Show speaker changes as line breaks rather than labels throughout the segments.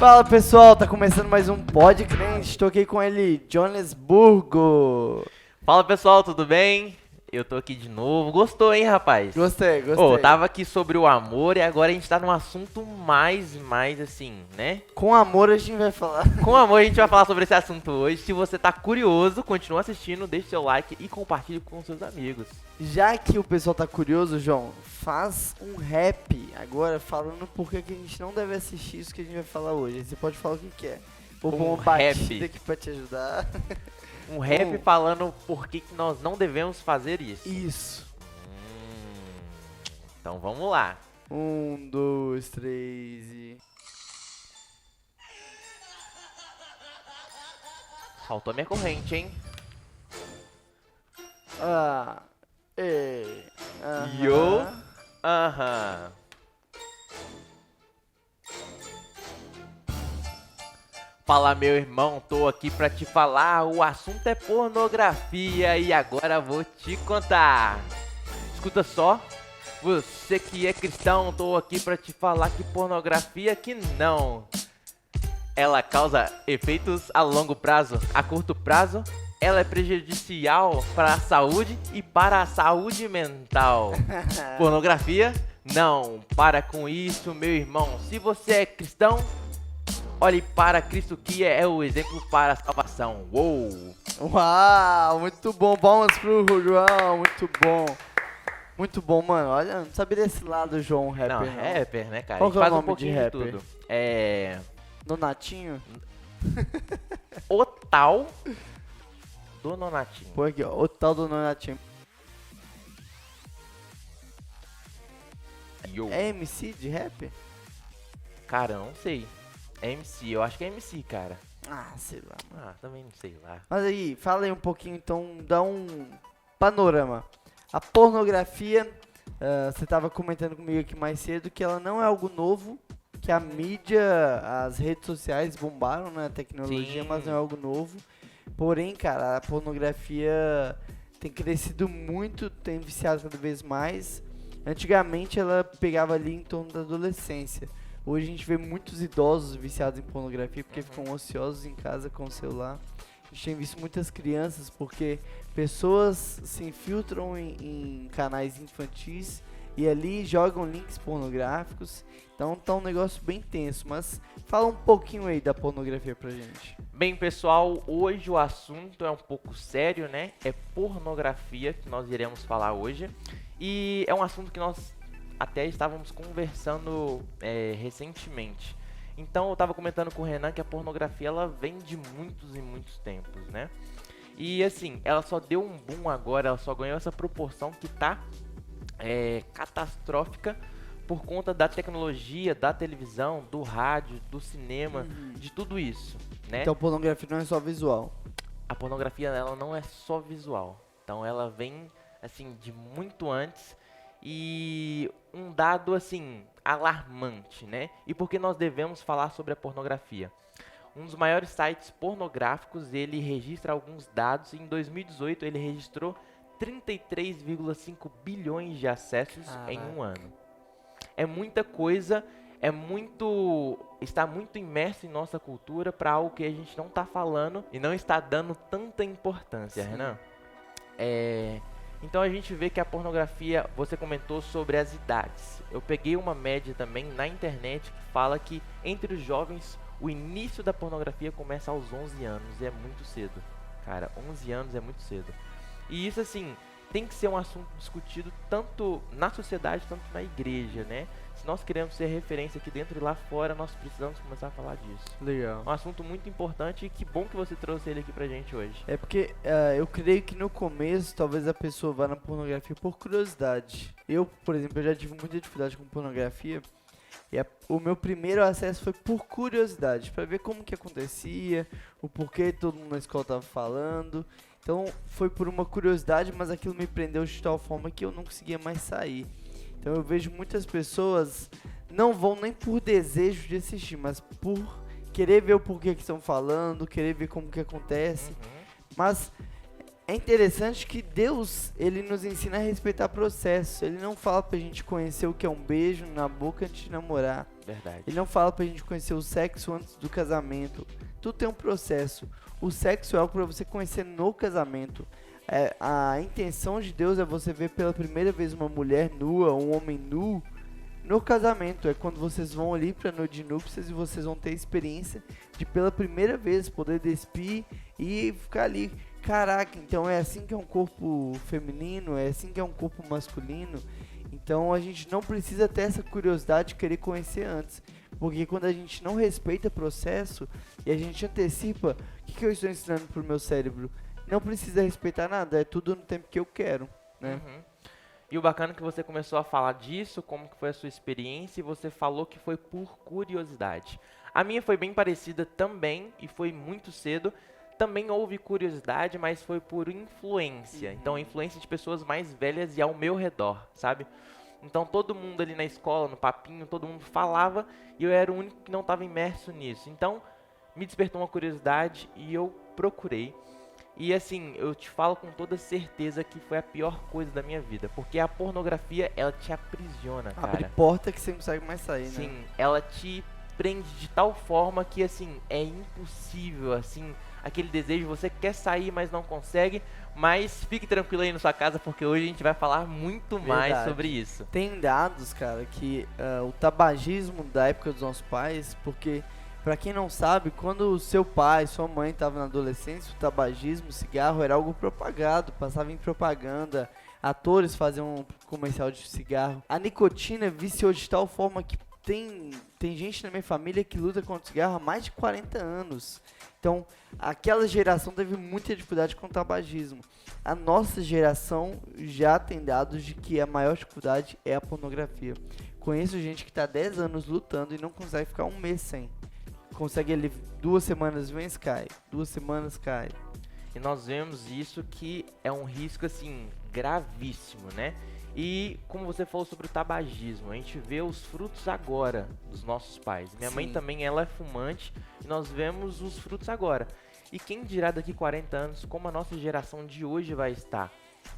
Fala pessoal, tá começando mais um Pod Crente. Estou aqui com ele, Jonesburgo.
Fala pessoal, tudo bem? Eu tô aqui de novo. Gostou, hein, rapaz?
Gostei.
Tava aqui sobre o amor e agora a gente tá num assunto mais assim, né?
Com amor a gente vai falar.
Com amor a gente vai falar sobre esse assunto hoje. Se você tá curioso, continua assistindo, deixe seu like e compartilhe com seus amigos.
Já que o pessoal tá curioso, João, faz um rap agora falando por que a gente não deve assistir isso que a gente vai falar hoje. Você pode falar o que quer. Vou pôr uma batida aqui pra te ajudar.
Um rap falando por que nós não devemos fazer isso.
Isso.
Então vamos lá.
1, 2, 3 e...
Faltou minha corrente, hein? Yo. Aham. Fala meu irmão, tô aqui pra te falar, o assunto é pornografia e agora vou te contar. Escuta só, você que é cristão, tô aqui pra te falar que pornografia que não. Ela causa efeitos a longo prazo, a curto prazo, ela é prejudicial para a saúde e para a saúde mental. Pornografia? Não, para com isso meu irmão, se você é cristão, olhe para Cristo que é o exemplo para a salvação. Uou!
Uau, muito bom. Palmas pro João, muito bom. Muito bom, mano. Olha, não sabia desse lado, João, rapper.
Não, rapper, né, cara?
Qual
A gente
que é o
faz um
nome
pouquinho
de
de
rapper?
tudo.
Nonatinho?
O tal do Nonatinho.
Pô, aqui, ó. O tal do Nonatinho.
Yo.
É MC de rap?
Cara, eu não sei. É MC, eu acho que é MC, cara.
Ah, sei lá, mano.
Ah, também não sei lá.
Mas aí, fala aí um pouquinho, então, dá um panorama. A pornografia, você tava comentando comigo aqui mais cedo que ela não é algo novo, que a mídia, as redes sociais bombaram, né, a tecnologia,
Sim.
mas não é algo novo. Porém, cara, a pornografia tem crescido muito, tem viciado cada vez mais. Antigamente ela pegava ali em torno da adolescência. Hoje a gente vê muitos idosos viciados em pornografia porque ficam ociosos em casa com o celular. A gente tem visto muitas crianças porque pessoas se infiltram em canais infantis e ali jogam links pornográficos. Então tá um negócio bem tenso, mas fala um pouquinho aí da pornografia pra gente.
Bem, pessoal, hoje o assunto é um pouco sério, né? É pornografia que nós iremos falar hoje. E é um assunto que nós até estávamos conversando recentemente. Então eu estava comentando com o Renan que a pornografia ela vem de muitos e muitos tempos, né? E assim, ela só deu um boom agora, ela só ganhou essa proporção que tá catastrófica por conta da tecnologia, da televisão, do rádio, do cinema, de tudo isso, né?
Então pornografia não é só visual.
A pornografia ela não é só visual, então ela vem assim de muito antes. E um dado assim alarmante, né? E por que nós devemos falar sobre a pornografia? Um dos maiores sites pornográficos, ele registra alguns dados. Em 2018 ele registrou 33,5 bilhões de acessos em um ano. É muita coisa, está muito imerso em nossa cultura para algo que a gente não está falando e não está dando tanta importância, Renan. Então a gente vê que a pornografia, você comentou sobre as idades. Eu peguei uma média também na internet que fala que entre os jovens o início da pornografia começa aos 11 anos. E é muito cedo. Cara, 11 anos é muito cedo. E isso assim, tem que ser um assunto discutido tanto na sociedade, tanto na igreja, né? Se nós queremos ser referência aqui dentro e lá fora, nós precisamos começar a falar disso.
Legal.
É um assunto muito importante e que bom que você trouxe ele aqui pra gente hoje.
É porque eu creio que no começo talvez a pessoa vá na pornografia por curiosidade. Eu, por exemplo, eu já tive muita dificuldade com pornografia. E o meu primeiro acesso foi por curiosidade, pra ver como que acontecia, o porquê todo mundo na escola tava falando. Então foi por uma curiosidade, mas aquilo me prendeu de tal forma que eu não conseguia mais sair. Então eu vejo muitas pessoas não vão nem por desejo de assistir, mas por querer ver o porquê que estão falando, querer ver como que acontece. Mas é interessante que Deus, ele nos ensina a respeitar processo. Ele não fala pra gente conhecer o que é um beijo na boca antes de namorar.
Verdade.
Ele não fala pra gente conhecer o sexo antes do casamento. Tudo tem um processo. O sexo é algo pra você conhecer no casamento. A intenção de Deus é você ver pela primeira vez uma mulher nua, um homem nu, no casamento. É quando vocês vão ali pra noite de núpcias e vocês vão ter a experiência de pela primeira vez poder despir e ficar ali. Caraca, então é assim que é um corpo feminino, é assim que é um corpo masculino. Então a gente não precisa ter essa curiosidade de querer conhecer antes. Porque quando a gente não respeita o processo e a gente antecipa, o que eu estou ensinando pro meu cérebro? Não precisa respeitar nada, é tudo no tempo que eu quero, né?
E o bacana é que você começou a falar disso, como que foi a sua experiência, e você falou que foi por curiosidade. A minha foi bem parecida também, e foi muito cedo. Também houve curiosidade, mas foi por influência. Então, influência de pessoas mais velhas e ao meu redor, sabe? Então, todo mundo ali na escola, no papinho, todo mundo falava, e eu era o único que não estava imerso nisso. Então, me despertou uma curiosidade e eu procurei. E assim, eu te falo com toda certeza que foi a pior coisa da minha vida. Porque a pornografia, ela te aprisiona, cara.
Abre porta que você não consegue mais sair, né?
Sim, ela te prende de tal forma que, assim, é impossível, assim, aquele desejo, você quer sair, mas não consegue. Mas fique tranquilo aí na sua casa, porque hoje a gente vai falar muito mais
Verdade.
sobre isso.
Tem dados, cara, que o tabagismo da época dos nossos pais, porque, pra quem não sabe, quando o seu pai, sua mãe estavam na adolescência, o tabagismo, o cigarro era algo propagado, passava em propaganda, atores faziam um comercial de cigarro. A nicotina viciou de tal forma que tem gente na minha família que luta contra o cigarro há mais de 40 anos. Então, aquela geração teve muita dificuldade com o tabagismo. A nossa geração já tem dados de que a maior dificuldade é a pornografia. Conheço gente que está 10 anos lutando e não consegue ficar um mês sem. Consegue ele 2 semanas vem, cai. 2 semanas cai.
E nós vemos isso que é um risco, assim, gravíssimo, né? E como você falou sobre o tabagismo, a gente vê os frutos agora dos nossos pais. Minha mãe também, ela é fumante e nós vemos os frutos agora. E quem dirá daqui 40 anos como a nossa geração de hoje vai estar?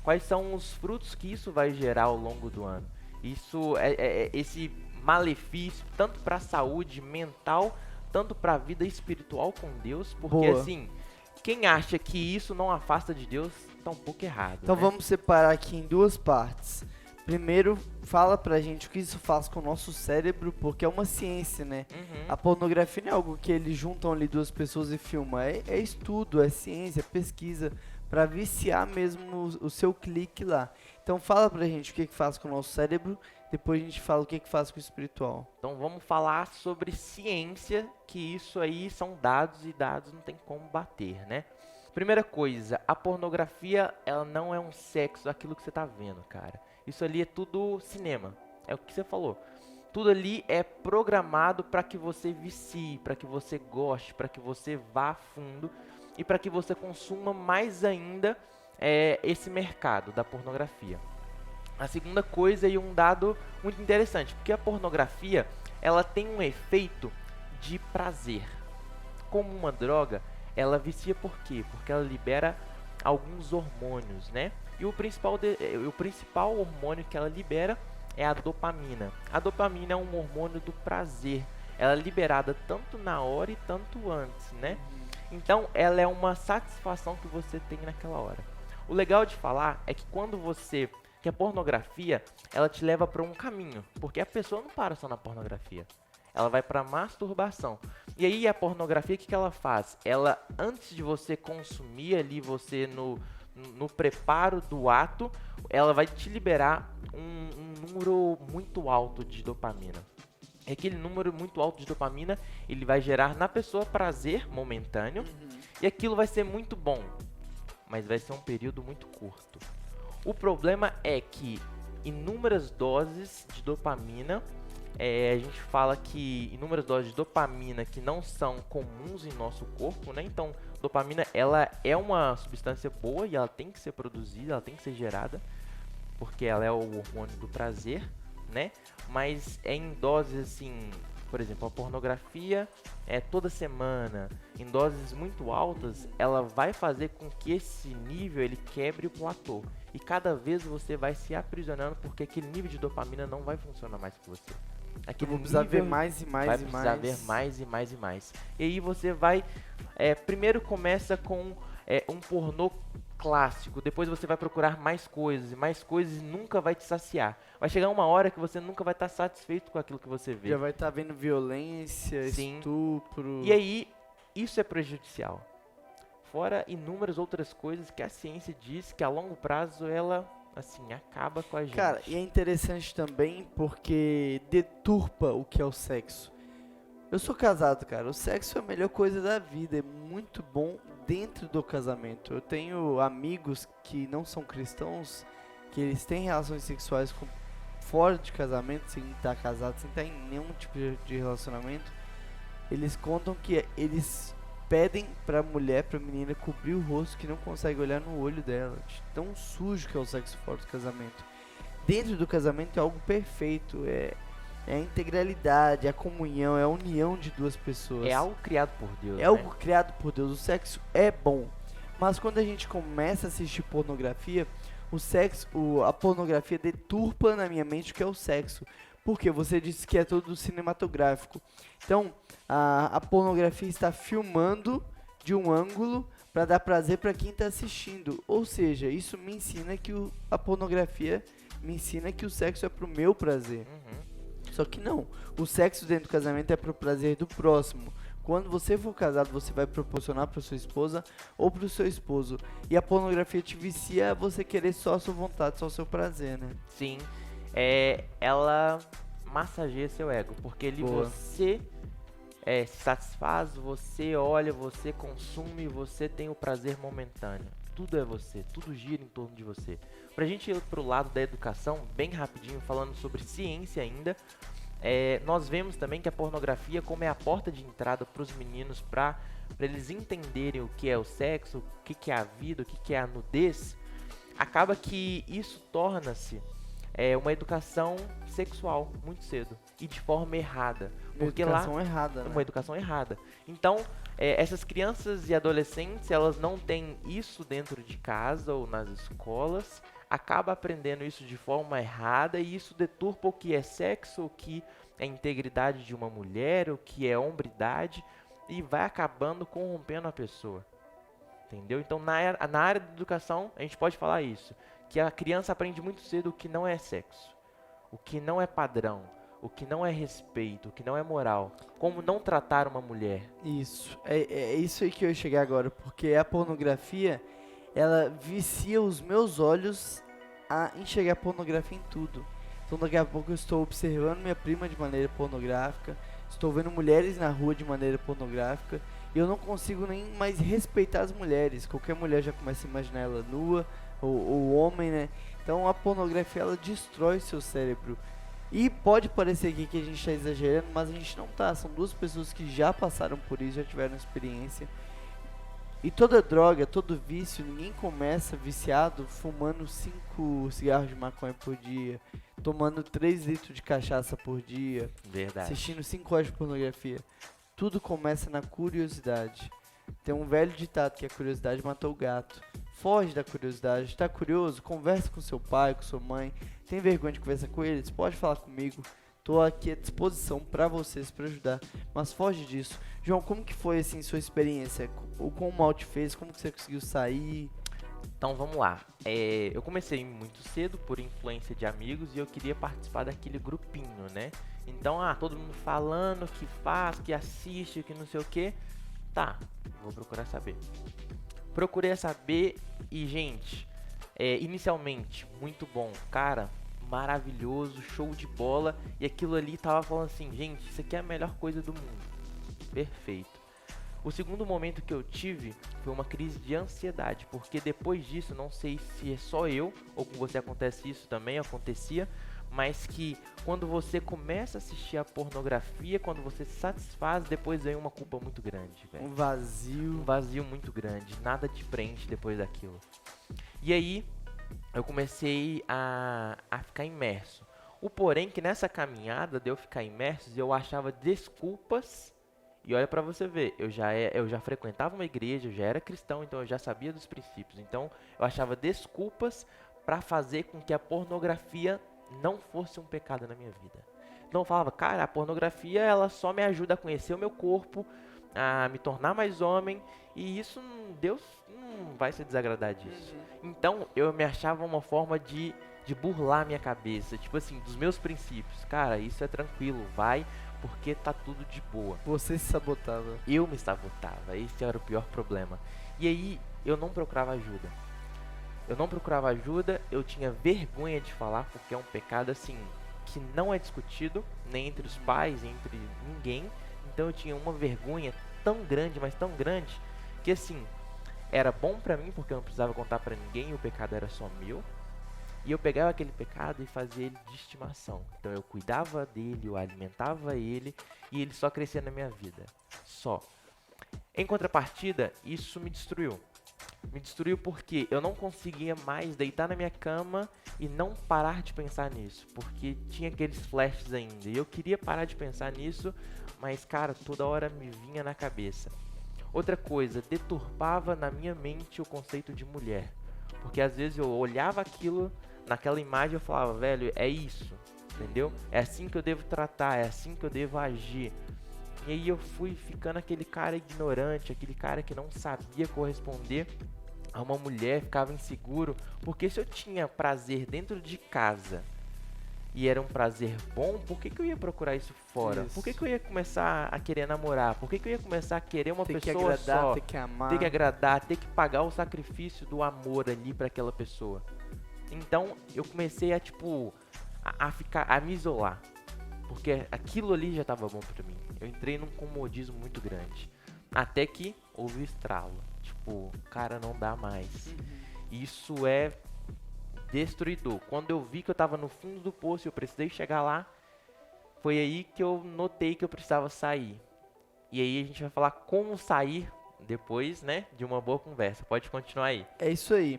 Quais são os frutos que isso vai gerar ao longo do ano? Isso esse malefício tanto para a saúde mental, tanto para a vida espiritual com Deus, porque
Boa.
assim, quem acha que isso não afasta de Deus, tá um pouco errado.
Então
né?
vamos separar aqui em 2 partes. Primeiro, fala pra gente o que isso faz com o nosso cérebro, porque é uma ciência, né? A pornografia não é algo que eles juntam ali 2 pessoas e filmam. É estudo, é ciência, é pesquisa, pra viciar mesmo o seu clique lá. Então fala pra gente o que faz com o nosso cérebro, depois a gente fala o que faz com o espiritual.
Então vamos falar sobre ciência, que isso aí são dados e dados não tem como bater, né? Primeira coisa, a pornografia, ela não é um sexo, aquilo que você tá vendo, cara. Isso ali é tudo cinema, é o que você falou. Tudo ali é programado para que você vicie, para que você goste, para que você vá a fundo e para que você consuma mais ainda esse mercado da pornografia. A segunda coisa e um dado muito interessante, porque a pornografia, ela tem um efeito de prazer. Como uma droga, ela vicia por quê? Porque ela libera alguns hormônios, né? E o principal hormônio que ela libera é a dopamina. A dopamina é um hormônio do prazer. Ela é liberada tanto na hora e tanto antes, né? Então, ela é uma satisfação que você tem naquela hora. O legal de falar é que que a pornografia, ela te leva para um caminho, porque a pessoa não para só na pornografia. Ela vai para masturbação. E aí a pornografia, o que ela faz? Ela, antes de você consumir ali, você no preparo do ato, ela vai te liberar um número muito alto de dopamina. E aquele número muito alto de dopamina, ele vai gerar na pessoa prazer momentâneo, e aquilo vai ser muito bom, mas vai ser um período muito curto. O problema é que inúmeras doses de dopamina, a gente fala que inúmeras doses de dopamina que não são comuns em nosso corpo, né? Então, dopamina, ela é uma substância boa e ela tem que ser produzida, ela tem que ser gerada, porque ela é o hormônio do prazer, né? Mas é em doses assim, por exemplo, a pornografia é toda semana, em doses muito altas, ela vai fazer com que esse nível ele quebre o platô. E cada vez você vai se aprisionando porque aquele nível de dopamina não vai funcionar mais com você.
Eu
aquele
vou precisar ver
nível
mais e mais
vai
e
precisar
mais.
ver mais e mais e mais. E aí você vai, primeiro começa com um pornô clássico, depois você vai procurar mais coisas, e mais coisas e nunca vai te saciar. Vai chegar uma hora que você nunca vai estar satisfeito com aquilo que você vê.
Já vai estar vendo violência,
Sim.
estupro.
E aí, isso é prejudicial. Fora inúmeras outras coisas que a ciência diz que a longo prazo ela, assim, acaba com a gente.
Cara, e é interessante também porque deturpa o que é o sexo. Eu sou casado, cara. O sexo é a melhor coisa da vida. É muito bom dentro do casamento. Eu tenho amigos que não são cristãos, que eles têm relações sexuais fora de casamento, sem estar casado, sem estar em nenhum tipo de relacionamento. Eles contam que eles pedem pra mulher, pra menina, cobrir o rosto, que não consegue olhar no olho dela. De tão sujo que é o sexo fora do casamento. Dentro do casamento é algo perfeito. É a integralidade, é a comunhão, é a união de duas pessoas.
É algo criado por Deus,
É
né?
algo criado por Deus. O sexo é bom. Mas quando a gente começa a assistir pornografia, a pornografia deturpa na minha mente o que é o sexo. Porque você disse que é todo cinematográfico. Então, a pornografia está filmando de um ângulo para dar prazer para quem está assistindo. Ou seja, isso me ensina que a pornografia me ensina que o sexo é pro meu prazer. Só que não, o sexo dentro do casamento é pro prazer do próximo. Quando você for casado, você vai proporcionar para sua esposa ou pro seu esposo. E a pornografia te vicia a você querer só a sua vontade, só o seu prazer, né?
Sim, ela massageia seu ego, porque ali
Boa.
você se satisfaz, você olha, você consome, você tem o prazer momentâneo. Tudo é você, tudo gira em torno de você. Pra gente ir pro lado da educação, bem rapidinho, falando sobre ciência ainda, nós vemos também que a pornografia, como é a porta de entrada para os meninos, para eles entenderem o que é o sexo, o que é a vida, o que é a nudez, acaba que isso torna-se uma educação sexual muito cedo e de forma errada. Porque
Educação errada, né?
uma educação errada. Então, essas crianças e adolescentes, elas não têm isso dentro de casa ou nas escolas, acaba aprendendo isso de forma errada e isso deturpa o que é sexo, o que é integridade de uma mulher, o que é hombridade e vai acabando corrompendo a pessoa. Entendeu? Então, na área da educação, a gente pode falar isso, que a criança aprende muito cedo o que não é sexo, o que não é padrão, o que não é respeito, o que não é moral, como não tratar uma mulher.
Isso, é isso aí que eu ia chegar agora, porque a pornografia, ela vicia os meus olhos a enxergar pornografia em tudo. Então daqui a pouco eu estou observando minha prima de maneira pornográfica, estou vendo mulheres na rua de maneira pornográfica, e eu não consigo nem mais respeitar as mulheres. Qualquer mulher já começa a imaginar ela nua, ou o homem, né? Então a pornografia, ela destrói seu cérebro. E pode parecer aqui que a gente está exagerando, mas a gente não tá. São duas pessoas que já passaram por isso, já tiveram experiência. E toda droga, todo vício, ninguém começa viciado fumando 5 cigarros de maconha por dia, tomando 3 litros de cachaça por dia,
Verdade.
assistindo 5 horas de pornografia. Tudo começa na curiosidade. Tem um velho ditado que a curiosidade matou o gato. Foge da curiosidade. Tá curioso? Conversa com seu pai, com sua mãe. Tem vergonha de conversar com eles? Pode falar comigo. Tô aqui à disposição pra vocês, pra ajudar. Mas foge disso. João, como que foi assim sua experiência? O quão mal te fez? Como que você conseguiu sair?
Então vamos lá. Eu comecei muito cedo por influência de amigos e eu queria participar daquele grupinho, né? Então, todo mundo falando que faz, que assiste, que não sei o que. Tá, vou procurar saber. Procurei saber e, gente, inicialmente, muito bom. Cara, maravilhoso, show de bola. E aquilo ali tava falando assim, gente, isso aqui é a melhor coisa do mundo. Perfeito. O segundo momento que eu tive foi uma crise de ansiedade, porque depois disso, não sei se é só eu, ou com você acontece isso também, acontecia, mas que quando você começa a assistir a pornografia, quando você se satisfaz, depois vem uma culpa muito grande, velho.
Um vazio.
Um vazio muito grande, nada te preenche depois daquilo. E aí, eu comecei a ficar imerso. O porém que nessa caminhada de eu ficar imerso, eu achava desculpas. E olha pra você ver, eu já frequentava uma igreja, eu já era cristão, então eu já sabia dos princípios. Então eu achava desculpas pra fazer com que a pornografia não fosse um pecado na minha vida. Então eu falava, cara, a pornografia ela só me ajuda a conhecer o meu corpo, a me tornar mais homem, e isso Deus não vai se desagradar disso. Então eu me achava uma forma de burlar minha cabeça, tipo assim, dos meus princípios. Cara, isso é tranquilo, vai, porque tá tudo de boa.
Você se sabotava.
Eu me sabotava, esse era o pior problema. E aí eu não procurava ajuda. Eu não procurava ajuda, eu tinha vergonha de falar, porque é um pecado assim que não é discutido, nem entre os pais, entre ninguém. Então eu tinha uma vergonha tão grande, mas tão grande, que assim, era bom pra mim, porque eu não precisava contar pra ninguém, o pecado era só meu. E eu pegava aquele pecado e fazia ele de estimação. Então eu cuidava dele, eu alimentava ele, e ele só crescia na minha vida. Só. Em contrapartida, isso me destruiu. Me destruiu porque eu não conseguia mais deitar na minha cama e não parar de pensar nisso. Porque tinha aqueles flashes ainda. E eu queria parar de pensar nisso, mas cara, toda hora me vinha na cabeça. Outra coisa, deturpava na minha mente o conceito de mulher. Porque às vezes eu olhava aquilo, naquela imagem eu falava, velho, é isso, entendeu? É assim que eu devo tratar, é assim que eu devo agir. E aí eu fui ficando aquele cara ignorante, aquele cara que não sabia corresponder a uma mulher, ficava inseguro. Porque se eu tinha prazer dentro de casa e era um prazer bom, por que eu ia procurar isso fora?
Isso.
Por que eu ia começar a querer namorar? Por que eu ia começar a querer uma
Ter que
pessoa
agradar,
só?
ter que amar.
Ter que agradar, ter que pagar o sacrifício do amor ali pra aquela pessoa. Então eu comecei a tipo a me isolar, porque aquilo ali já tava bom pra mim. Eu entrei num comodismo muito grande, até que houve o estralo. Tipo, cara, não dá mais. Isso é destruidor. Quando eu vi que eu tava no fundo do poço e eu precisei chegar lá, foi aí que eu notei que eu precisava sair. E aí a gente vai falar como sair depois, né, de uma boa conversa. Pode continuar aí.
É isso aí.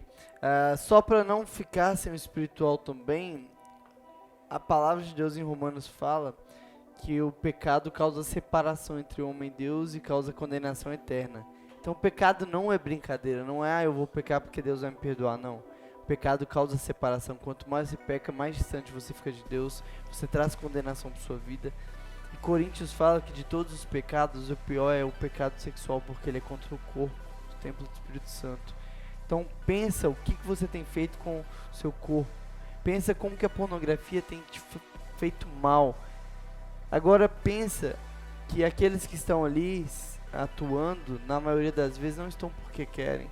Só para não ficar sem o espiritual também, a palavra de Deus em Romanos fala que o pecado causa separação entre o homem e Deus e causa condenação eterna. Então o pecado não é brincadeira, não é eu vou pecar porque Deus vai me perdoar, não. O pecado causa separação. Quanto mais você peca, mais distante você fica de Deus, você traz condenação para sua vida. E Coríntios fala que de todos os pecados, o pior é o pecado sexual, porque ele é contra o corpo, o templo do Espírito Santo. Então pensa o que você tem feito com o seu corpo. Pensa como que a pornografia tem te feito mal. Agora pensa que aqueles que estão ali atuando, na maioria das vezes não estão porque querem.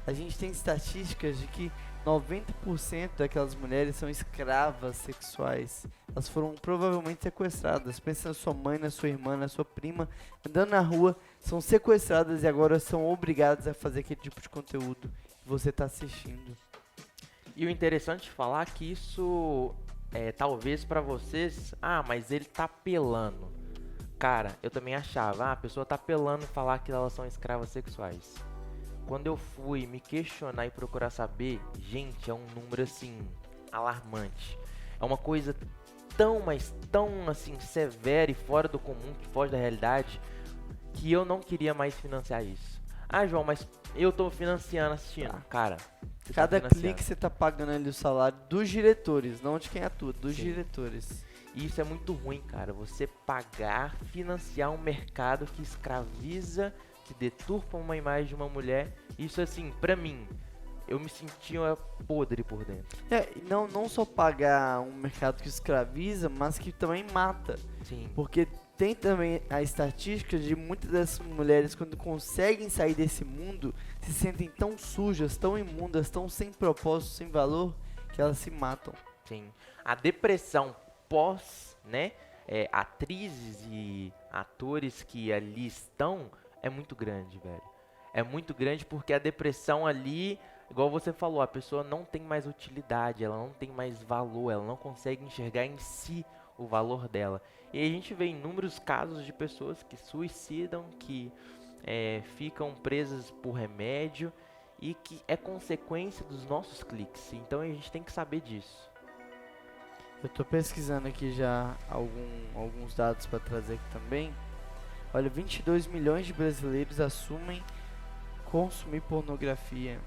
A gente tem estatísticas de que 90% daquelas mulheres são escravas sexuais. Elas foram provavelmente sequestradas. Pensa na sua mãe, na sua irmã, na sua prima, andando na rua, são sequestradas e agora são obrigadas a fazer aquele tipo de conteúdo que você está assistindo.
E o interessante de falar é que isso talvez pra vocês, mas ele tá apelando. Cara, eu também achava, a pessoa tá apelando falar que elas são escravas sexuais. Quando eu fui me questionar e procurar saber, gente, é um número assim, alarmante. É uma coisa tão, mas tão assim, severa e fora do comum, que foge da realidade, que eu não queria mais financiar isso. João, mas eu tô financiando assistindo. Cara, você tá
Cada
financiando.
clique você tá pagando ali o salário dos diretores, não de quem atua, dos
Sim.
diretores.
E isso é muito ruim, cara. Você pagar, financiar um mercado que escraviza, que deturpa uma imagem de uma mulher. Isso assim, pra mim, eu me sentia podre por dentro.
Não só pagar um mercado que escraviza, mas que também mata.
Sim.
Porque tem também a estatística de muitas dessas mulheres, quando conseguem sair desse mundo, se sentem tão sujas, tão imundas, tão sem propósito, sem valor, que elas se matam.
Sim. A depressão pós, né, atrizes e atores que ali estão, é muito grande, velho. É muito grande porque a depressão ali, igual você falou, a pessoa não tem mais utilidade, ela não tem mais valor, ela não consegue enxergar em si o valor dela. E a gente vê inúmeros casos de pessoas que suicidam, que ficam presas por remédio e que é consequência dos nossos cliques. Então a gente tem que saber disso.
Eu tô pesquisando aqui já alguns dados para trazer aqui também. Olha, 22 milhões de brasileiros assumem consumir pornografia.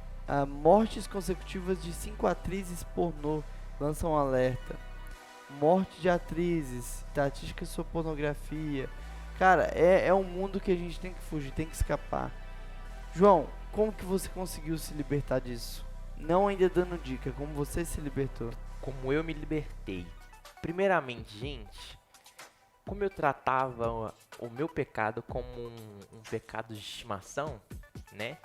Mortes consecutivas de 5 atrizes pornô lançam um alerta. morte de atrizes, estatísticas sobre pornografia. Cara, é um mundo que a gente tem que fugir, tem que escapar. João, como que você conseguiu se libertar disso? Não ainda dando dica, como você se libertou?
Como eu me libertei? Primeiramente, gente, como eu tratava o meu pecado como um pecado de estimação, né?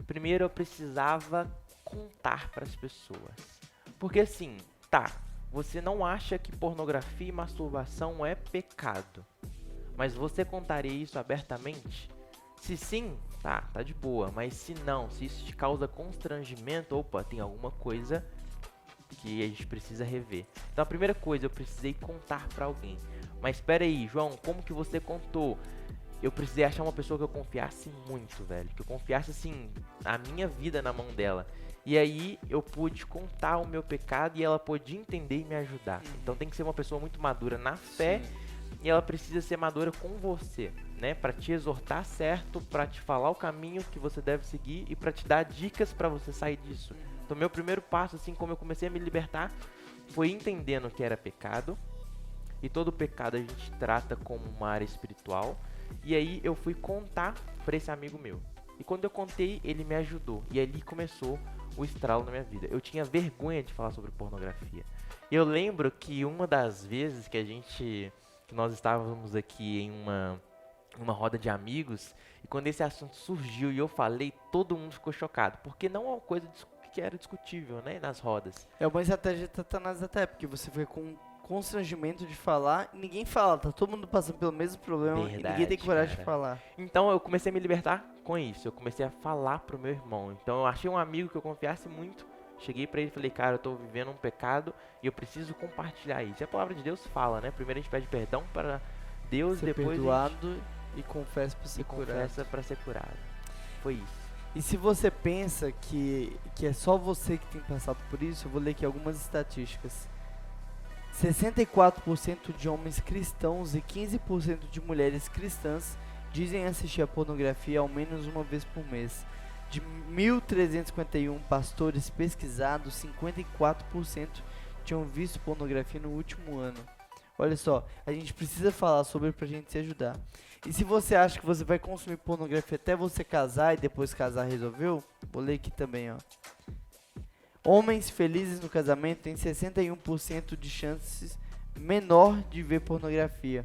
Primeiro eu precisava contar para as pessoas. Porque assim, tá, você não acha que pornografia e masturbação é pecado, mas você contaria isso abertamente? Se sim, tá de boa, mas se não, se isso te causa constrangimento, opa, tem alguma coisa que a gente precisa rever. Então a primeira coisa, eu precisei contar pra alguém. Mas espera aí, João, como que você contou? Eu precisei achar uma pessoa que eu confiasse muito, velho. Que eu confiasse, assim, a minha vida na mão dela. E aí eu pude contar o meu pecado e ela pôde entender e me ajudar. Então tem que ser uma pessoa muito madura na fé. Sim. E ela precisa ser madura com você, né? Pra te exortar certo, pra te falar o caminho que você deve seguir e pra te dar dicas pra você sair disso. Então meu primeiro passo, assim como eu comecei a me libertar, foi entendendo que era pecado. E todo pecado a gente trata como uma área espiritual. E aí eu fui contar pra esse amigo meu. E quando eu contei, ele me ajudou. E ali começou o estralo na minha vida. Eu tinha vergonha de falar sobre pornografia. E eu lembro que uma das vezes que nós estávamos aqui em uma roda de amigos, e quando esse assunto surgiu e eu falei, todo mundo ficou chocado. Porque não é uma coisa que era discutível, né, nas rodas.
É uma estratégia de Satanás até, porque você foi com constrangimento de falar e ninguém fala, tá todo mundo passando pelo mesmo problema. Verdade, e ninguém tem coragem de falar.
Então eu comecei a me libertar com isso, eu comecei a falar pro meu irmão. Então eu achei um amigo que eu confiasse muito, cheguei pra ele e falei, cara, eu tô vivendo um pecado e eu preciso compartilhar isso. E a palavra de Deus fala, né, primeiro a gente pede perdão para Deus,
ser
depois
perdoado e confessa pra ser curado.
Confessa pra ser curado. Foi isso.
E se você pensa que é só você que tem passado por isso, eu vou ler aqui algumas estatísticas. 64% de homens cristãos e 15% de mulheres cristãs dizem assistir a pornografia ao menos uma vez por mês. De 1.351 pastores pesquisados, 54% tinham visto pornografia no último ano. Olha só, a gente precisa falar sobre pra gente se ajudar. E se você acha que você vai consumir pornografia até você casar e depois casar resolveu, vou ler aqui também, ó. Homens felizes no casamento têm 61% de chances menor de ver pornografia.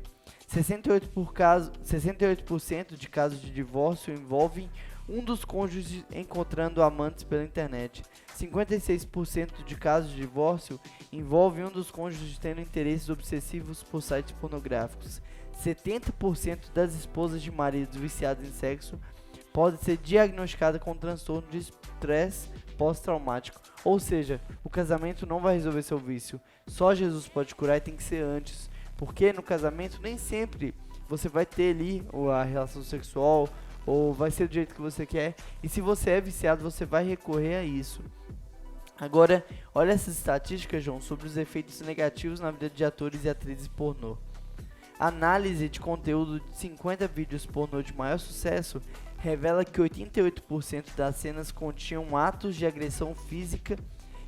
68% de casos de divórcio envolvem um dos cônjuges encontrando amantes pela internet. 56% de casos de divórcio envolvem um dos cônjuges tendo interesses obsessivos por sites pornográficos. 70% das esposas de maridos viciados em sexo podem ser diagnosticadas com transtorno de estresse pós-traumático. Ou seja, o casamento não vai resolver seu vício. Só Jesus pode curar e tem que ser antes. Porque no casamento nem sempre você vai ter ali a relação sexual ou vai ser do jeito que você quer. E se você é viciado, você vai recorrer a isso. Agora, olha essas estatísticas, João, sobre os efeitos negativos na vida de atores e atrizes pornô. Análise de conteúdo de 50 vídeos pornô de maior sucesso revela que 88% das cenas continham atos de agressão física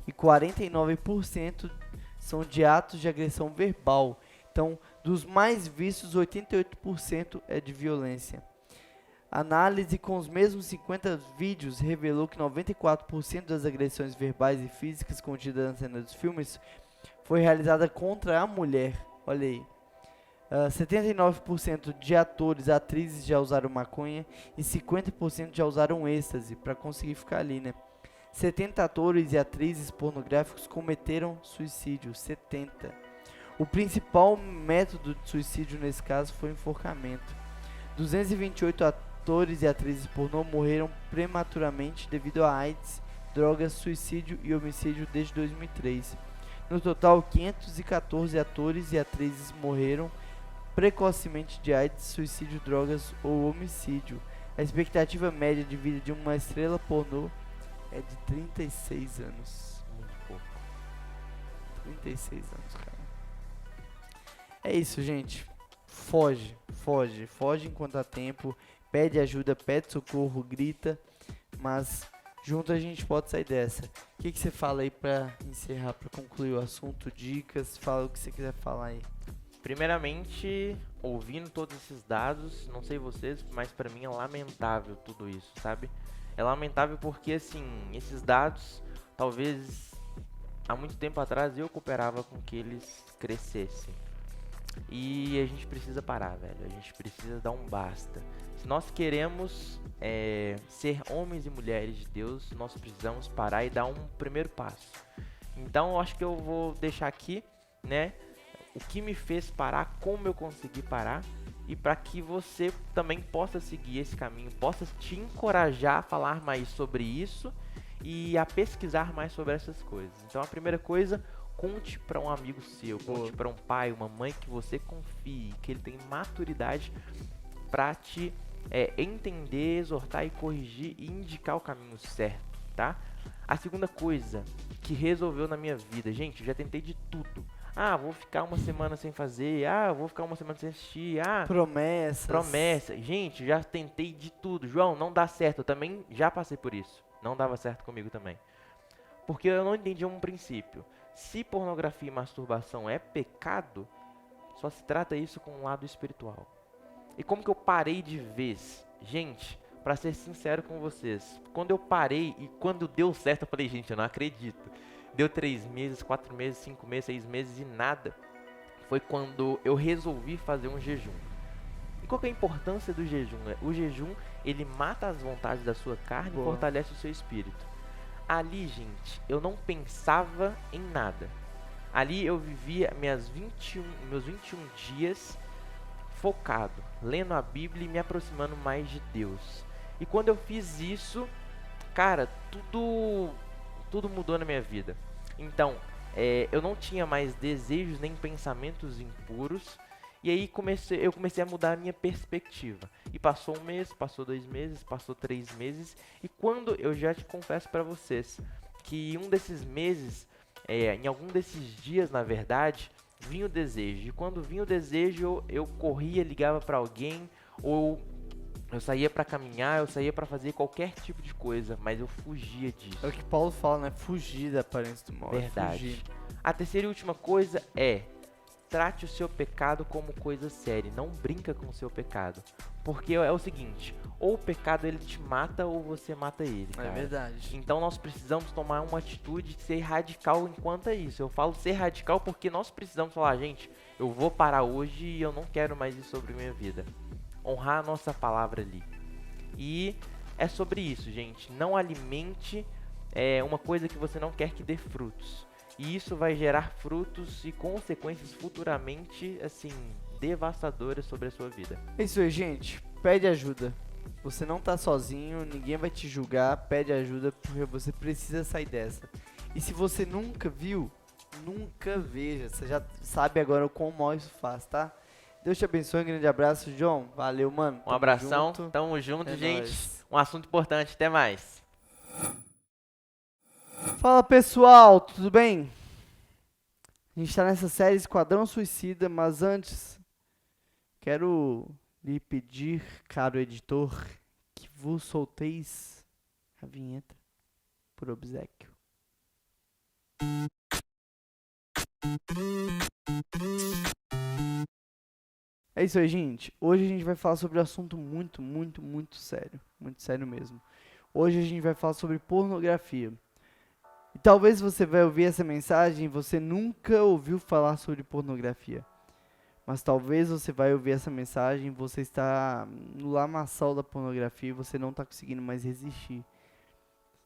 e 49% são de atos de agressão verbal. Então, dos mais vistos, 88% é de violência. Análise com os mesmos 50 vídeos revelou que 94% das agressões verbais e físicas contidas na cena dos filmes foi realizada contra a mulher. Olha aí. 79% de atores e atrizes já usaram maconha e 50% já usaram êxtase para conseguir ficar ali, né? 70 atores e atrizes pornográficos cometeram suicídio. 70. O principal método de suicídio nesse caso foi enforcamento. 228 atores e atrizes pornô morreram prematuramente devido a AIDS, drogas, suicídio e homicídio desde 2003. No total, 514 atores e atrizes morreram precocemente de AIDS, suicídio, drogas ou homicídio. A expectativa média de vida de uma estrela pornô é de 36 anos.
Muito pouco.
36 anos, cara. É isso, gente. Foge enquanto há tempo. Pede ajuda, pede socorro, grita. Mas Junto a gente pode sair dessa. O que você fala aí pra encerrar, pra concluir o assunto, dicas, fala o que você quiser falar aí.
Primeiramente, ouvindo todos esses dados, não sei vocês, mas pra mim é lamentável tudo isso, sabe? É lamentável porque, assim, esses dados, talvez há muito tempo atrás eu cooperava com que eles crescessem. E a gente precisa parar, velho. A gente precisa dar um basta. Se nós queremos ser homens e mulheres de Deus, nós precisamos parar e dar um primeiro passo. Então, eu acho que eu vou deixar aqui, né, o que me fez parar, como eu consegui parar, e para que você também possa seguir esse caminho, possa te encorajar a falar mais sobre isso e a pesquisar mais sobre essas coisas. Então, a primeira coisa, conte para um amigo seu, conte para um pai, uma mãe que você confie, que ele tem maturidade para te entender, exortar e corrigir e indicar o caminho certo, tá? A segunda coisa que resolveu na minha vida, gente, eu já tentei de tudo. Ah, vou ficar uma semana sem fazer. Ah, vou ficar uma semana sem assistir. Ah, promessa. Gente, já tentei de tudo. João, não dá certo. Eu também já passei por isso. Não dava certo comigo também. Porque eu não entendi um princípio. Se pornografia e masturbação é pecado, só se trata isso com um lado espiritual. E como que eu parei de vez? Gente, pra ser sincero com vocês, quando eu parei e quando deu certo, eu falei, gente, eu não acredito. Deu 3 meses, 4 meses, 5 meses, 6 meses e nada. Foi quando eu resolvi fazer um jejum. E qual que é a importância do jejum? O jejum, ele mata as vontades da sua carne e fortalece o seu espírito. Ali, gente, eu não pensava em nada. Ali eu vivia meus 21 dias focado, lendo a Bíblia e me aproximando mais de Deus. E quando eu fiz isso, cara, tudo mudou na minha vida. Então, eu não tinha mais desejos nem pensamentos impuros. E aí eu comecei a mudar a minha perspectiva. E passou 1 mês, passou 2 meses, passou 3 meses. E quando eu já te confesso para vocês que um desses meses, em algum desses dias, na verdade, vinha o desejo. E quando vinha o desejo, eu corria, ligava para alguém, ou eu saía para caminhar, eu saía para fazer qualquer tipo de coisa, mas eu fugia disso.
É o que Paulo fala, né? Fugir da aparência do mal.
Verdade.
Fugir.
A terceira e última coisa é: trate o seu pecado como coisa séria. Não brinca com o seu pecado. Porque é o seguinte: ou o pecado ele te mata ou você mata ele, cara.
É verdade.
Então nós precisamos tomar uma atitude de ser radical enquanto é isso. Eu falo ser radical porque nós precisamos falar, gente, eu vou parar hoje e eu não quero mais isso sobre minha vida. Honrar a nossa palavra ali. E é sobre isso, gente. Não alimente uma coisa que você não quer que dê frutos. E isso vai gerar frutos e consequências futuramente, assim, devastadoras sobre a sua vida.
É isso aí, gente. Pede ajuda. Você não tá sozinho, ninguém vai te julgar. Pede ajuda porque você precisa sair dessa. E se você nunca viu, nunca veja. Você já sabe agora o quão mal isso faz, tá? Deus te abençoe, um grande abraço, João. Valeu, mano.
Um abração, tamo junto, gente. Nóis. Um assunto importante, até mais.
Fala, pessoal, tudo bem? A gente tá nessa série Esquadrão Suicida, mas antes quero lhe pedir, caro editor, que vos solteis a vinheta por obséquio. É isso aí, gente. Hoje a gente vai falar sobre um assunto muito sério. Muito sério mesmo. Hoje a gente vai falar sobre pornografia. E talvez você vai ouvir essa mensagem e você nunca ouviu falar sobre pornografia. Mas talvez você vai ouvir essa mensagem e você está no lamaçal da pornografia e você não está conseguindo mais resistir.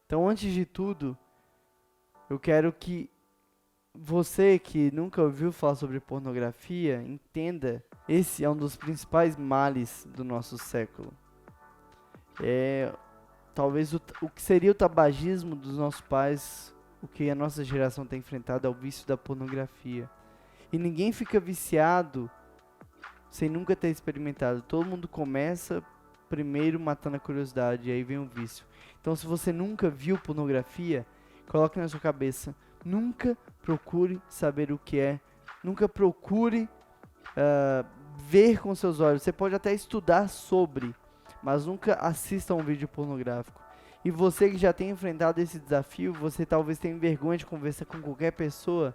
Então, antes de tudo, eu quero que você que nunca ouviu falar sobre pornografia, entenda, esse é um dos principais males do nosso século. Talvez o que seria o tabagismo dos nossos pais, o que a nossa geração tem enfrentado é o vício da pornografia. E ninguém fica viciado sem nunca ter experimentado. Todo mundo começa primeiro matando a curiosidade, e aí vem o vício. Então, se você nunca viu pornografia, coloque na sua cabeça, nunca procure saber o que é, nunca procure ver com seus olhos. Você pode até estudar sobre, mas nunca assista a um vídeo pornográfico. E você que já tem enfrentado esse desafio, você talvez tenha vergonha de conversar com qualquer pessoa.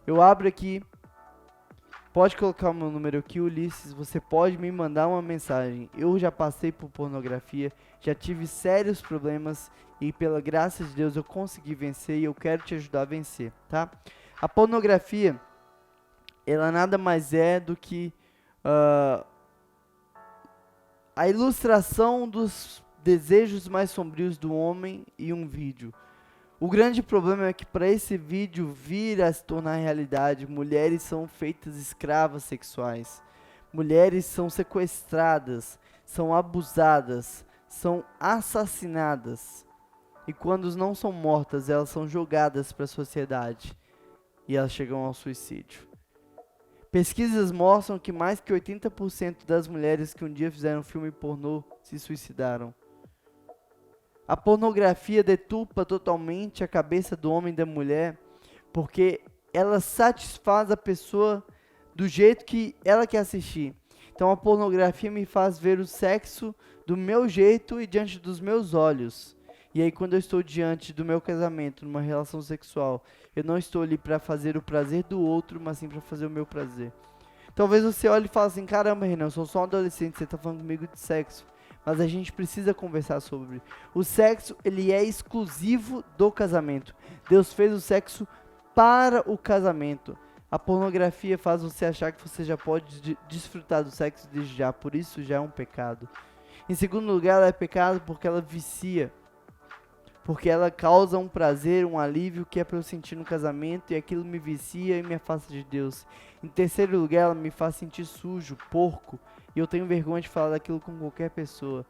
Eu abro aqui, pode colocar o meu número aqui, Ulisses, você pode me mandar uma mensagem. Eu já passei por pornografia, já tive sérios problemas e pela graça de Deus eu consegui vencer e eu quero te ajudar a vencer, tá? A pornografia, ela nada mais é do que a ilustração dos desejos mais sombrios do homem em um vídeo. O grande problema é que para esse vídeo vir a se tornar realidade, mulheres são feitas escravas sexuais. Mulheres são sequestradas, são abusadas, são assassinadas. E quando não são mortas, elas são jogadas para a sociedade. E elas chegam ao suicídio. Pesquisas mostram que mais que 80% das mulheres que um dia fizeram filme pornô se suicidaram. A pornografia deturpa totalmente a cabeça do homem e da mulher, porque ela satisfaz a pessoa do jeito que ela quer assistir. Então a pornografia me faz ver o sexo do meu jeito e diante dos meus olhos. E aí quando eu estou diante do meu casamento, numa relação sexual, eu não estou ali para fazer o prazer do outro, mas sim para fazer o meu prazer. Talvez você olhe e fale assim, caramba, Renan, eu sou só um adolescente, você está falando comigo de sexo. Mas a gente precisa conversar sobre. O sexo, ele é exclusivo do casamento. Deus fez o sexo para o casamento. A pornografia faz você achar que você já pode desfrutar do sexo desde já. Por isso já é um pecado. Em segundo lugar, ela é pecado porque ela vicia. Porque ela causa um prazer, um alívio que é para eu sentir no casamento. E aquilo me vicia e me afasta de Deus. Em terceiro lugar, ela me faz sentir sujo, porco. E eu tenho vergonha de falar daquilo com qualquer pessoa.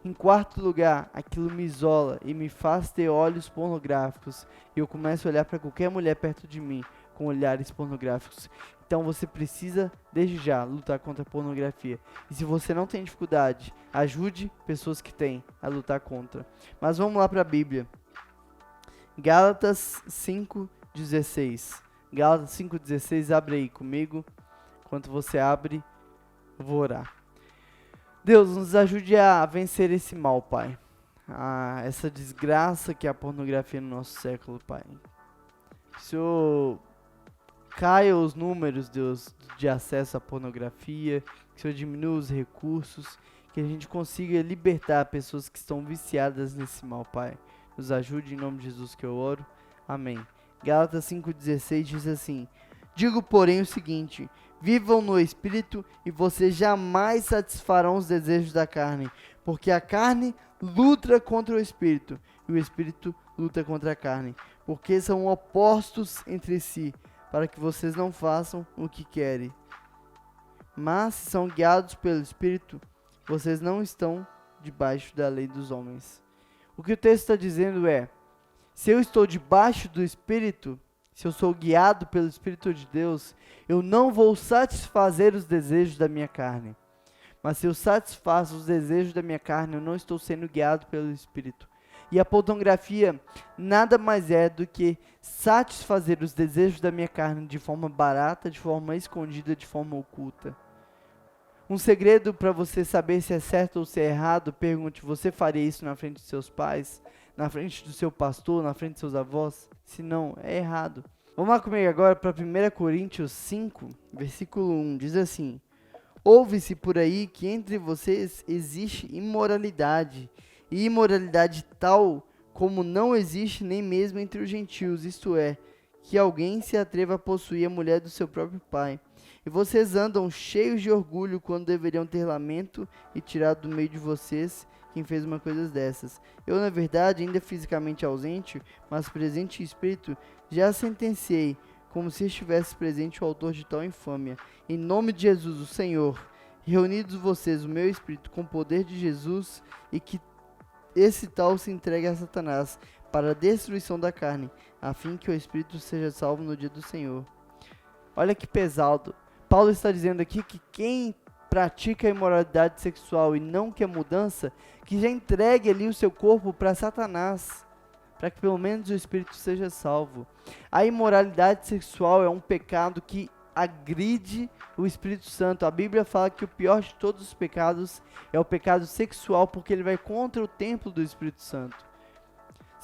Em quarto lugar, aquilo me isola e me faz ter olhos pornográficos. E eu começo a olhar para qualquer mulher perto de mim com olhares pornográficos. Então você precisa, desde já, lutar contra a pornografia. E se você não tem dificuldade, ajude pessoas que têm a lutar contra. Mas vamos lá para a Bíblia. Gálatas 5:16. Gálatas 5:16, abre aí comigo. Enquanto você abre, eu vou orar. Deus, nos ajude a vencer esse mal, Pai. Essa desgraça que é a pornografia no nosso século, Pai. Que o Senhor caia os números, Deus, de acesso à pornografia. Que o Senhor diminua os recursos. Que a gente consiga libertar pessoas que estão viciadas nesse mal, Pai. Nos ajude em nome de Jesus que eu oro. Amém. Gálatas 5:16 diz assim: digo, porém, o seguinte: vivam no Espírito e vocês jamais satisfarão os desejos da carne, porque a carne luta contra o Espírito e o Espírito luta contra a carne, porque são opostos entre si, para que vocês não façam o que querem. Mas se são guiados pelo Espírito, vocês não estão debaixo da lei dos homens. O que o texto está dizendo é: se eu estou debaixo do Espírito, se eu sou guiado pelo Espírito de Deus, eu não vou satisfazer os desejos da minha carne. Mas se eu satisfaço os desejos da minha carne, eu não estou sendo guiado pelo Espírito. E a pornografia nada mais é do que satisfazer os desejos da minha carne de forma barata, de forma escondida, de forma oculta. Um segredo para você saber se é certo ou se é errado, pergunte: você faria isso na frente de seus pais? Na frente do seu pastor, na frente de seus avós? Se não, é errado. Vamos lá comigo agora para 1 Coríntios 5, versículo 1. Diz assim: ouve-se por aí que entre vocês existe imoralidade, e imoralidade tal como não existe nem mesmo entre os gentios, isto é, que alguém se atreva a possuir a mulher do seu próprio pai. E vocês andam cheios de orgulho quando deveriam ter lamento e tirado do meio de vocês quem fez uma coisa dessas. Eu, na verdade, ainda fisicamente ausente, mas presente em espírito, já sentenciei, como se estivesse presente o autor de tal infâmia. Em nome de Jesus, o Senhor, reunidos vocês, o meu espírito, com o poder de Jesus, e que esse tal se entregue a Satanás para a destruição da carne, a fim que o espírito seja salvo no dia do Senhor. Olha que pesado. Paulo está dizendo aqui que quem pratica a imoralidade sexual e não quer mudança, que já entregue ali o seu corpo para Satanás, para que pelo menos o espírito seja salvo. A imoralidade sexual é um pecado que agride o Espírito Santo. A Bíblia fala que o pior de todos os pecados é o pecado sexual, porque ele vai contra o templo do Espírito Santo.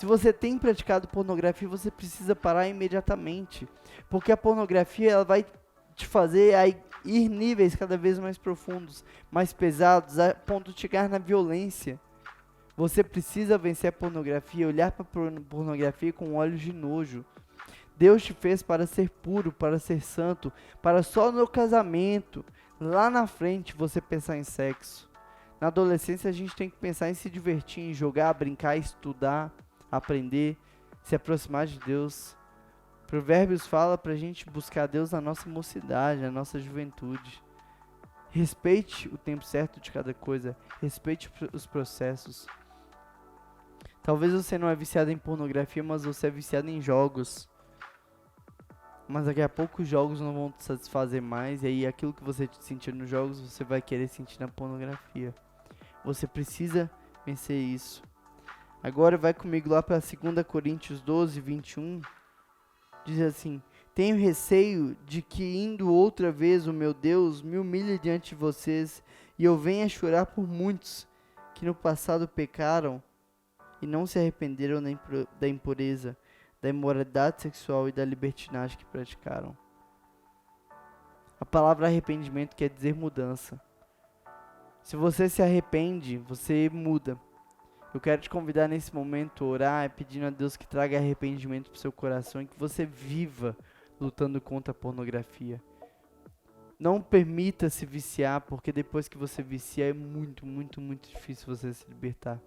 Se você tem praticado pornografia, você precisa parar imediatamente. Porque a pornografia ela vai te fazer ir níveis cada vez mais profundos, mais pesados, a ponto de chegar na violência. Você precisa vencer a pornografia, olhar para a pornografia com olhos de nojo. Deus te fez para ser puro, para ser santo, para só no casamento, lá na frente, você pensar em sexo. Na adolescência a gente tem que pensar em se divertir, em jogar, brincar, estudar, aprender, se aproximar de Deus. Provérbios fala pra gente buscar Deus na nossa mocidade, na nossa juventude. Respeite o tempo certo de cada coisa, respeite os processos. Talvez você não é viciado em pornografia, mas você é viciado em jogos. Mas daqui a pouco os jogos não vão te satisfazer mais, e aí aquilo que você sentir nos jogos, você vai querer sentir na pornografia. Você precisa vencer isso. Agora vai comigo lá para 2 Coríntios 12, 21. Diz assim: tenho receio de que indo outra vez o meu Deus me humilhe diante de vocês, e eu venha chorar por muitos que no passado pecaram e não se arrependeram da impureza, da imoralidade sexual e da libertinagem que praticaram. A palavra arrependimento quer dizer mudança. Se você se arrepende, você muda. Eu quero te convidar nesse momento a orar, pedindo a Deus que traga arrependimento para o seu coração e que você viva lutando contra a pornografia. Não permita se viciar, porque depois que você vicia é muito, muito, muito difícil você se libertar.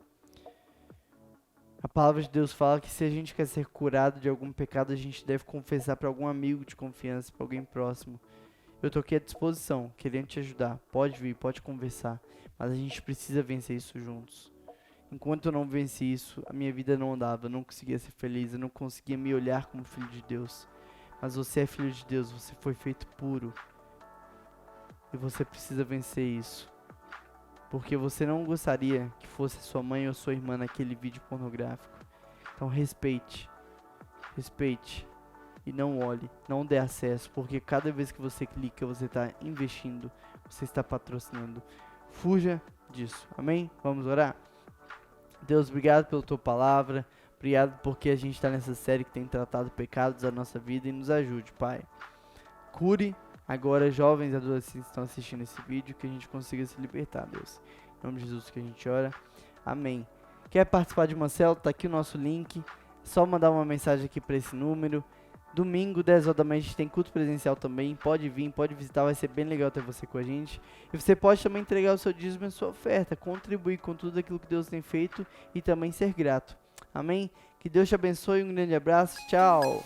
A palavra de Deus fala que se a gente quer ser curado de algum pecado, a gente deve confessar para algum amigo de confiança, para alguém próximo. Eu estou aqui à disposição, querendo te ajudar. Pode vir, pode conversar, mas a gente precisa vencer isso juntos. Enquanto eu não venci isso, a minha vida não andava, eu não conseguia ser feliz, eu não conseguia me olhar como filho de Deus. Mas você é filho de Deus, você foi feito puro. E você precisa vencer isso. Porque você não gostaria que fosse sua mãe ou sua irmã naquele vídeo pornográfico. Então respeite. Respeite. E não olhe, não dê acesso, porque cada vez que você clica, você está investindo, você está patrocinando. Fuja disso, amém? Vamos orar? Deus, obrigado pela tua palavra, obrigado porque a gente está nessa série que tem tratado pecados da nossa vida e nos ajude, Pai. Cure agora jovens e adolescentes que estão assistindo esse vídeo, que a gente consiga se libertar, Deus. Em nome de Jesus que a gente ora, amém. Quer participar de uma célula? Tá aqui o nosso link, é só mandar uma mensagem aqui para esse número. Domingo, 10 horas da manhã, a gente tem culto presencial também. Pode vir, pode visitar, vai ser bem legal ter você com a gente. E você pode também entregar o seu dízimo e a sua oferta, contribuir com tudo aquilo que Deus tem feito e também ser grato. Amém? Que Deus te abençoe, um grande abraço, tchau!